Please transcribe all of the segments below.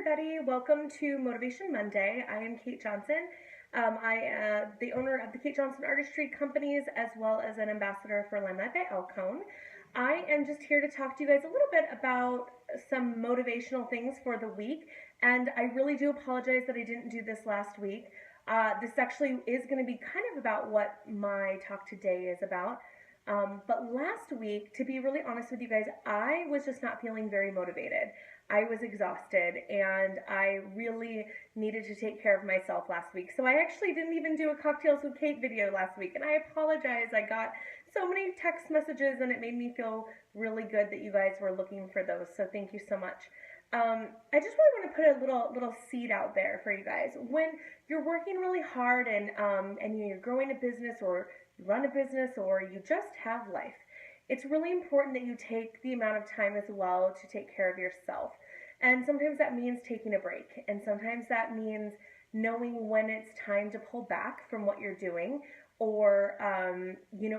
everybody. Welcome to Motivation Monday. I am Kate Johnson. I am the owner of the Kate Johnson Artistry companies as well as an ambassador for Limelight by Alcone. I am just here to talk to you guys a little bit about some motivational things for the week, and I really do apologize that I didn't do this last week. This actually is going to be kind of about what my talk today is about. But last week, to be really honest with you guys, I was just not feeling very motivated. I was exhausted and I really needed to take care of myself last week. So I actually didn't even do a Cocktails with Kate video last week, and I apologize. I got so many text messages and it made me feel really good that you guys were looking for those. So thank you so much. I just really want to put a little seed out there for you guys. When you're working really hard and you're growing a business, or you run a business, or you just have life, it's really important that you take the amount of time as well to take care of yourself. And sometimes that means taking a break, and sometimes that means knowing when it's time to pull back from what you're doing, or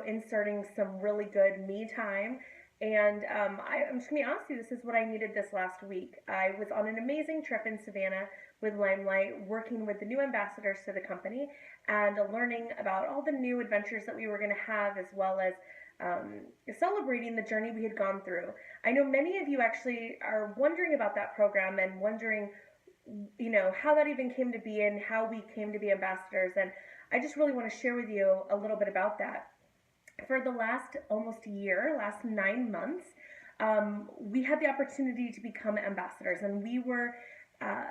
inserting some really good me time. And I'm just going to be honest with you, this is what I needed this last week. I was on an amazing trip in Savannah with Limelight, working with the new ambassadors to the company and learning about all the new adventures that we were going to have, as well as celebrating the journey we had gone through. I know many of you actually are wondering about that program and wondering, how that even came to be and how we came to be ambassadors. And I just really want to share with you a little bit about that. For the last almost year, last 9 months, we had the opportunity to become ambassadors, and we were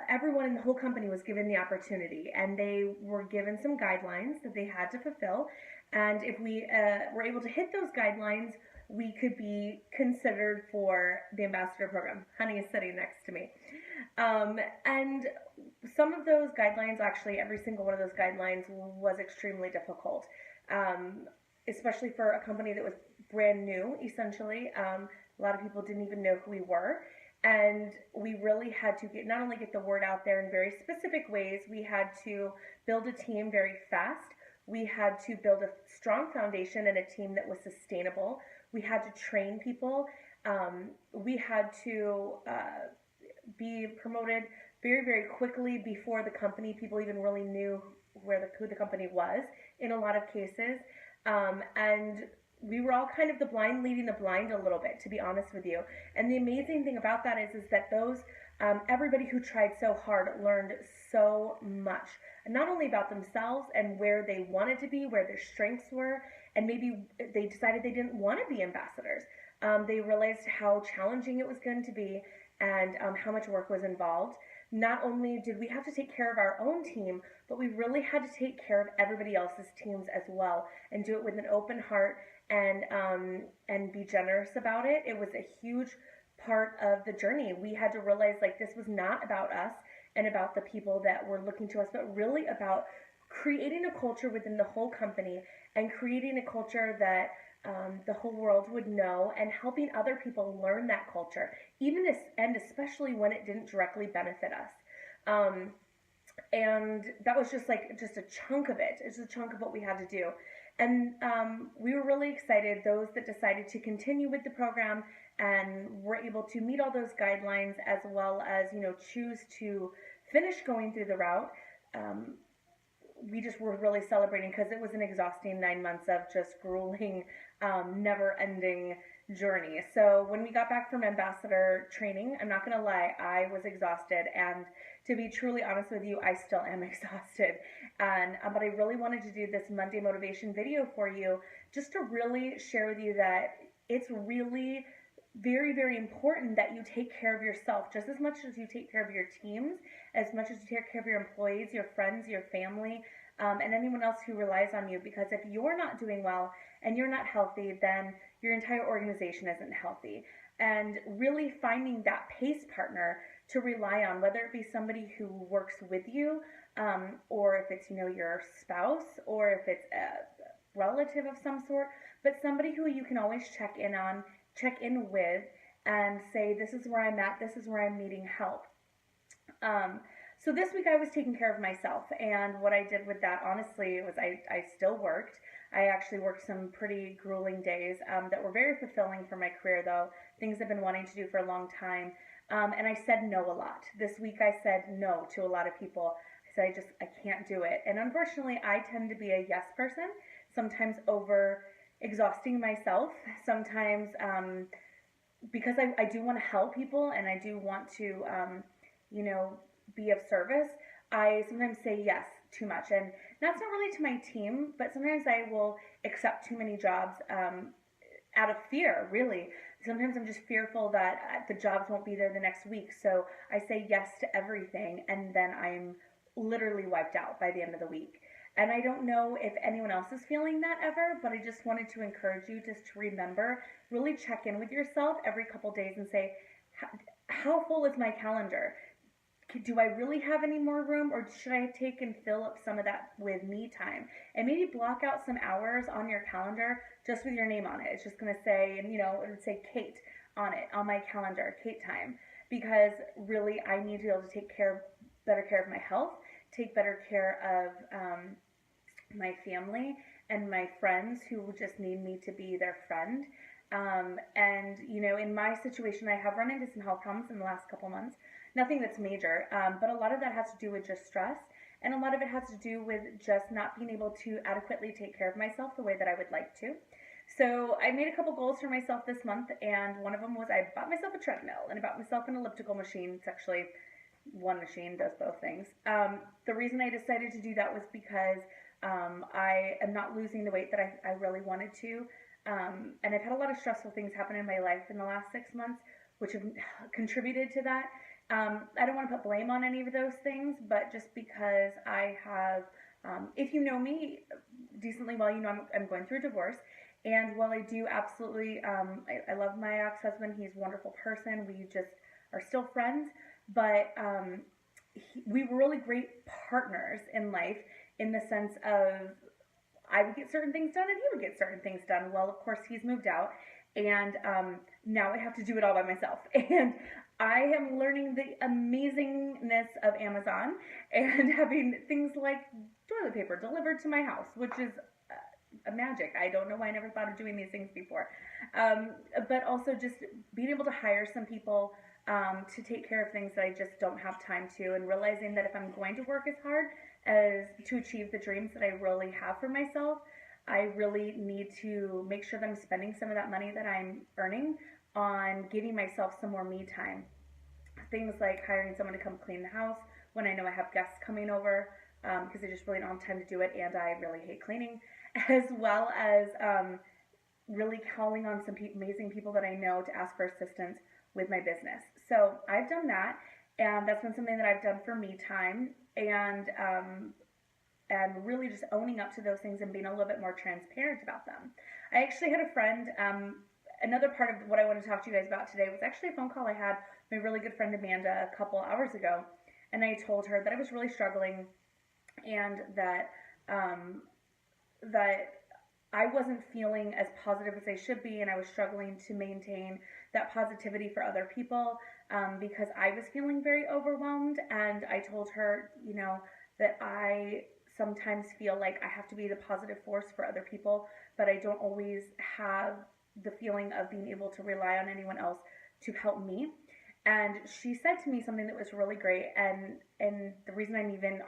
everyone in the whole company was given the opportunity, and they were given some guidelines that they had to fulfill. And if we were able to hit those guidelines, we could be considered for the ambassador program. Honey is sitting next to me. And some of those guidelines, actually every single one of those guidelines, was extremely difficult, especially for a company that was brand new, essentially. A lot of people didn't even know who we were. And we really had to not only get the word out there in very specific ways, we had to build a team very fast. We had to build a strong foundation and a team that was sustainable. We had to train people. We had to be promoted very, very quickly before the company, people even really knew who the company was in a lot of cases. And we were all kind of the blind leading the blind a little bit, to be honest with you. And the amazing thing about that is that everybody who tried so hard learned so much, not only about themselves and where they wanted to be, where their strengths were, and maybe they decided they didn't want to be ambassadors. They realized how challenging it was going to be, and how much work was involved. Not only did we have to take care of our own team, but we really had to take care of everybody else's teams as well, and do it with an open heart, and be generous about it. It was a huge part of the journey. We had to realize, like, this was not about us and about the people that were looking to us, but really about creating a culture within the whole company, and creating a culture that the whole world would know, and helping other people learn that culture, and especially when it didn't directly benefit us. And that was just a chunk of it. It's a chunk of what we had to do. And we were really excited, those that decided to continue with the program and were able to meet all those guidelines, as well as, choose to finish going through the route. We just were really celebrating, because it was an exhausting 9 months of just grueling, never-ending journey. So when we got back from ambassador training, I'm not going to lie, I was exhausted, and to be truly honest with you, I still am exhausted. But I really wanted to do this Monday motivation video for you, just to really share with you that it's really very, very important that you take care of yourself just as much as you take care of your teams, as much as you take care of your employees, your friends, your family, and anyone else who relies on you. Because if you're not doing well and you're not healthy, then your entire organization isn't healthy. And really finding that pace partner to rely on, whether it be somebody who works with you, or if it's, your spouse, or if it's a relative of some sort, but somebody who you can always check in with, and say, this is where I'm at, this is where I'm needing help. So this week I was taking care of myself, and what I did with that, honestly, was I still worked. I actually worked some pretty grueling days that were very fulfilling for my career, though, things I've been wanting to do for a long time. And I said no a lot. This week I said no to a lot of people. I said I can't do it. And unfortunately, I tend to be a yes person, sometimes over exhausting myself, sometimes because I do want to help people and I do want to, you know, be of service. I sometimes say yes too much. And that's not really to my team, but sometimes I will accept too many jobs out of fear, really. Sometimes I'm just fearful that the jobs won't be there the next week. So I say yes to everything, and then I'm literally wiped out by the end of the week. And I don't know if anyone else is feeling that ever, but I just wanted to encourage you just to remember, really check in with yourself every couple days and say, how full is my calendar? Do I really have any more room, or should I take and fill up some of that with me time? And maybe block out some hours on your calendar just with your name on it. It's just going to say, and you know, it would say Kate on it, on my calendar, Kate time, because really I need to be able to take better care of my health, take better care of my family and my friends who just need me to be their friend. And you know, in my situation, I have run into some health problems in the last couple months. Nothing that's major, but a lot of that has to do with just stress, and a lot of it has to do with just not being able to adequately take care of myself the way that I would like to. So I made a couple goals for myself this month, and one of them was I bought myself a treadmill and I bought myself an elliptical machine. It's actually one machine, does both things. The reason I decided to do that was because I am not losing the weight that I really wanted to. And I've had a lot of stressful things happen in my life in the last 6 months, which have contributed to that. I don't want to put blame on any of those things, but just because I have, if you know me decently well, you know I'm going through a divorce. And while I do absolutely, I love my ex-husband, he's a wonderful person, we just are still friends, but we were really great partners in life in the sense of I would get certain things done and he would get certain things done. Well, of course, he's moved out, and now I have to do it all by myself. And I am learning the amazingness of Amazon and having things like toilet paper delivered to my house, which is a magic. I don't know why I never thought of doing these things before. But also just being able to hire some people to take care of things that I just don't have time to, and realizing that if I'm going to work as hard as to achieve the dreams that I really have for myself, I really need to make sure that I'm spending some of that money that I'm earning on giving myself some more me time. Things like hiring someone to come clean the house when I know I have guests coming over, because I just really don't have time to do it, and I really hate cleaning, as well as really calling on some amazing people that I know to ask for assistance with my business. So I've done that, and that's been something that I've done for me time, and really just owning up to those things and being a little bit more transparent about them. I actually had a friend, another part of what I want to talk to you guys about today was actually a phone call I had with my really good friend Amanda a couple hours ago, and I told her that I was really struggling, and that that I wasn't feeling as positive as I should be, and I was struggling to maintain that positivity for other people because I was feeling very overwhelmed. And I told her, you know, that I sometimes feel like I have to be the positive force for other people, but I don't always have the feeling of being able to rely on anyone else to help me. And she said to me something that was really great, and the reason I'm even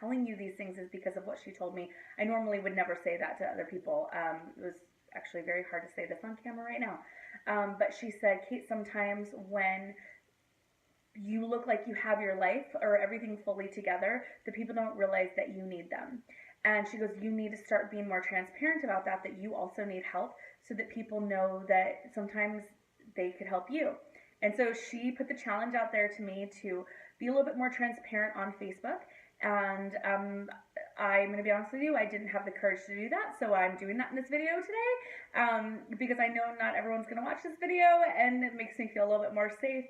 telling you these things is because of what she told me. I normally would never say that to other people. It was actually very hard to say this on camera right now. But she said, Kate, sometimes when you look like you have your life or everything fully together, the people don't realize that you need them. And she goes, you need to start being more transparent about that you also need help, so that people know that sometimes they could help you. And so she put the challenge out there to me to be a little bit more transparent on Facebook. And I'm going to be honest with you, I didn't have the courage to do that, so I'm doing that in this video today, because I know not everyone's going to watch this video, and it makes me feel a little bit more safe.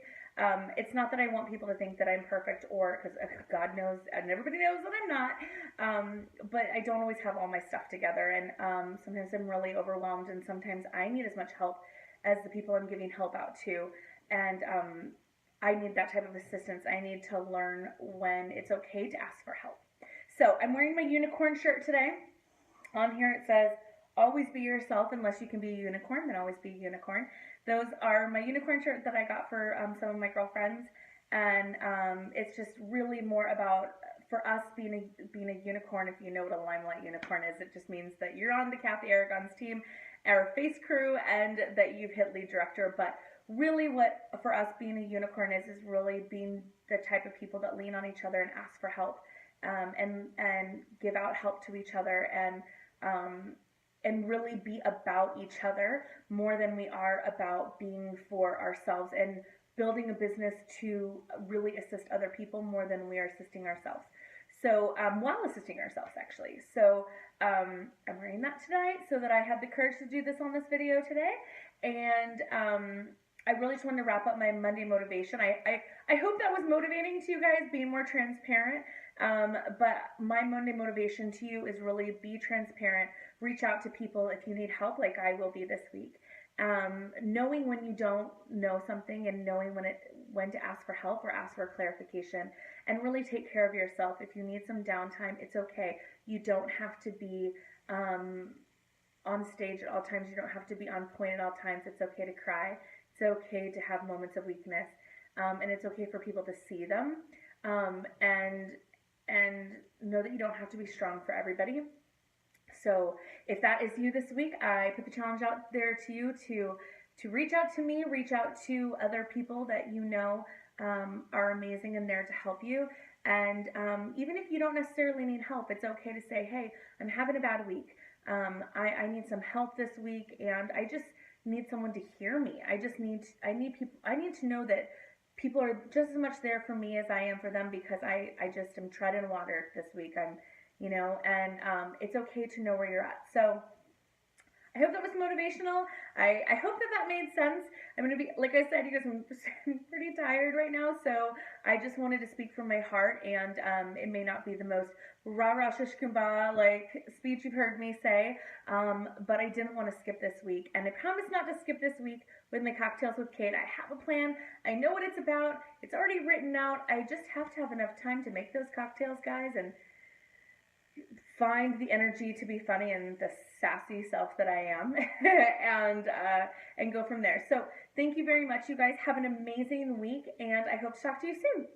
It's not that I want people to think that I'm perfect, or because God knows and everybody knows that I'm not, but I don't always have all my stuff together, and sometimes I'm really overwhelmed, and sometimes I need as much help as the people I'm giving help out to, and I need that type of assistance. I need to learn when it's okay to ask for help. So I'm wearing my unicorn shirt today. On here it says, always be yourself unless you can be a unicorn, then always be a unicorn. Those are my unicorn shirt that I got for some of my girlfriends, and it's just really more about for us being a unicorn. If you know what a limelight unicorn is, it just means that you're on the Kathy Aragon's team, our face crew, and that you've hit lead director. But really, what for us being a unicorn is really being the type of people that lean on each other and ask for help, and give out help to each other, and really be about each other more than we are about being for ourselves, and building a business to really assist other people more than we are assisting ourselves. So while assisting ourselves, actually. So I'm wearing that tonight so that I had the courage to do this on this video today. And I really just wanted to wrap up my Monday motivation. I hope that was motivating to you guys, being more transparent. But my Monday motivation to you is really be transparent. Reach out to people if you need help, like I will be this week. Knowing when you don't know something, and knowing when to ask for help or ask for clarification, and really take care of yourself. If you need some downtime, it's okay. You don't have to be on stage at all times. You don't have to be on point at all times. It's okay to cry. It's okay to have moments of weakness, and it's okay for people to see them, and know that you don't have to be strong for everybody. So if that is you this week, I put the challenge out there to you to reach out to me, reach out to other people that you know are amazing and there to help you. And even if you don't necessarily need help, it's okay to say, hey, I'm having a bad week. I need some help this week, and I just need someone to hear me. I need to know that people are just as much there for me as I am for them, because I just am treading water this week. And it's okay to know where you're at. So I hope that was motivational. I hope that made sense. I'm going to be, like I said, you guys, I'm pretty tired right now, so I just wanted to speak from my heart, and it may not be the most rah-rah shish kumbah like speech you've heard me say, but I didn't want to skip this week, and I promise not to skip this week with my Cocktails with Kate. I have a plan. I know what it's about. It's already written out. I just have to have enough time to make those cocktails, guys, and find the energy to be funny and the sassy self that I am, and go from there. So thank you very much, you guys. Have an amazing week, and I hope to talk to you soon.